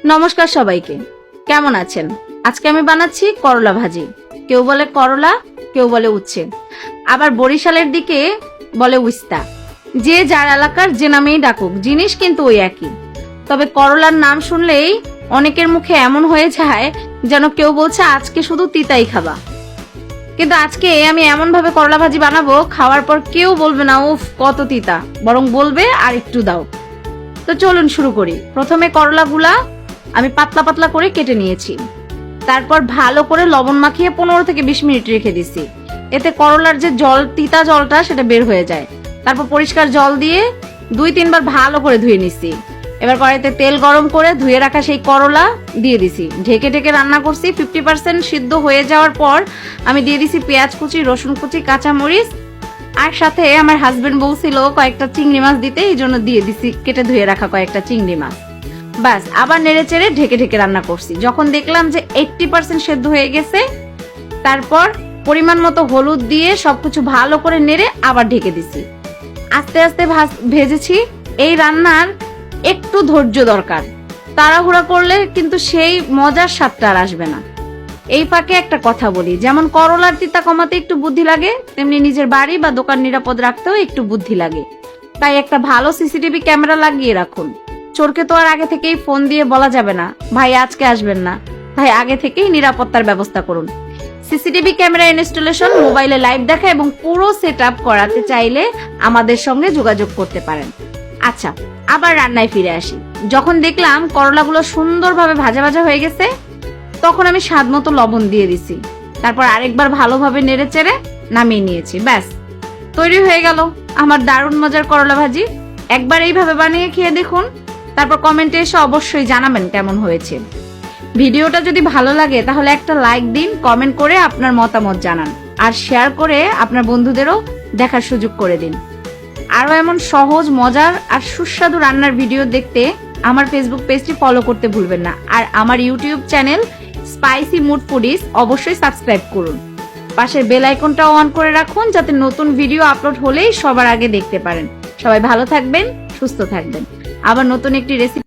নমস্কার সবাইকে, কেমন আছেন? আজকে আমি বানাচ্ছি করলা ভাজি। কেউ বলে করলা, কেউ বলে উচ্ছে, আবার বরিশালের দিকে বলে উস্তা। যে যার এলাকার যে নামেই ডাকুক, জিনিস কিন্তু ওই একই। তবে করলার নাম শুনলেই অনেকের মুখে এমন হয়ে যায় যেন কেউ বলছে আজকে শুধু তিতাই খাবা। কিন্তু আজকে আমি এমন ভাবে করলা ভাজি বানাবো, খাওয়ার পর কেউ বলবে না উফ কত তিতা, বরং বলবে আর একটু দাও। তো চলুন শুরু করি। প্রথমে করলাগুলা আমি পাতলা পাতলা করে কেটে নিয়েছি। তারপর ভালো করে লবণ মাখিয়ে 15 থেকে 20 মিনিট রেখে দিছি। এতে করলার যে জল, তিতা জলটা, সেটা বের হয়ে যায়। তারপর পরিষ্কার জল দিয়ে 2-3 বার ভালো করে ধুয়ে নিছি। এবার কড়াইতে তেল গরম করে ধুয়ে রাখা সেই করলা দিয়ে দিছি। ঢেকে ঢেকে রান্না করছি। 50% সিদ্ধ হয়ে যাওয়ার পর আমি দিয়ে দিছি পেঁয়াজ কুচি, রসুন কুচি, কাঁচামরিচ, আর সাথে আমার হাজবেন্ড বলছিল কয়েকটা চিংড়ি মাছ দিতে, এই জন্য দিয়ে দিছি কেটে ধুয়ে রাখা কয়েকটা চিংড়ি মাছ। বাস, আবার নেড়ে চেড়ে ঢেকে ঢেকে রান্না করছি। যখন দেখলাম যে 80% সেদ্ধ হয়ে গেছে, তারপর পরিমাণ মতো হলুদ দিয়ে সবকিছু ভালো করে নেড়ে আবার ঢেকে দিছি। আস্তে আস্তে ভেজেছি। এই রান্নার একটু ধৈর্য দরকার, তাড়াহুড়া করলে কিন্তু সেই মজার স্বাদটা আর আসবে না। এই ফাঁকে একটা কথা বলি, যেমন করলার তিতা কমাতে একটু বুদ্ধি লাগে, তেমনি নিজের বাড়ি বা দোকান নিরাপদ রাখতেও একটু বুদ্ধি লাগে। তাই একটা ভালো সিসিটিভি ক্যামেরা লাগিয়ে রাখুন। চোরকে তো আর আগে থেকেই ফোন দিয়ে বলা যাবে না ভাই আজকে আসবেন না, তাই আগে থেকেই নিরাপত্তার ব্যবস্থা করুন। সিসিটিভি ক্যামেরা ইনস্টলেশন, মোবাইলে লাইভ দেখা এবং পুরো সেটআপ করাতে চাইলে আমাদের সঙ্গে যোগাযোগ করতে পারেন। আচ্ছা, আবার রান্নায় ফিরে আসি। যখন দেখলাম করলাগুলো সুন্দরভাবে ভাজা ভাজা হয়ে গেছে, তখন আমি স্বাদ মতো লবণ দিয়ে দিছি। তারপর আরেকবার ভালোভাবে নেড়ে চেড়ে নামিয়ে নিয়েছি। ব্যাস, তৈরি হয়ে গেল আমার দারুণ মজার করলা ভাজি। একবার এইভাবে বানিয়ে খেয়ে দেখুন, তারপর কমেন্টে এসে অবশ্যই জানাবেন কেমন হয়েছে। ভিডিওটা যদি ভালো লাগে তাহলে একটা লাইক দিন, কমেন্ট করে আপনার মতামত জানান, আর শেয়ার করে আপনার বন্ধুদেরও দেখার সুযোগ করে দিন। আরো এমন সহজ, মজার আর সুস্বাদু রান্নার ভিডিও দেখতে আমার ফেসবুক পেজটি ফলো করতে ভুলবেন না। আর আমার YouTube channel spicy mood foodies অবশ্যই সাবস্ক্রাইব করুন। পাশের বেল আইকনটা অন করে রাখুন, যাতে নতুন ভিডিও আপলোড হলেই সবার আগে দেখতে পারেন। সবাই ভালো থাকবেন, সুস্থ থাকবেন। আবার নতুন একটি রেসিপি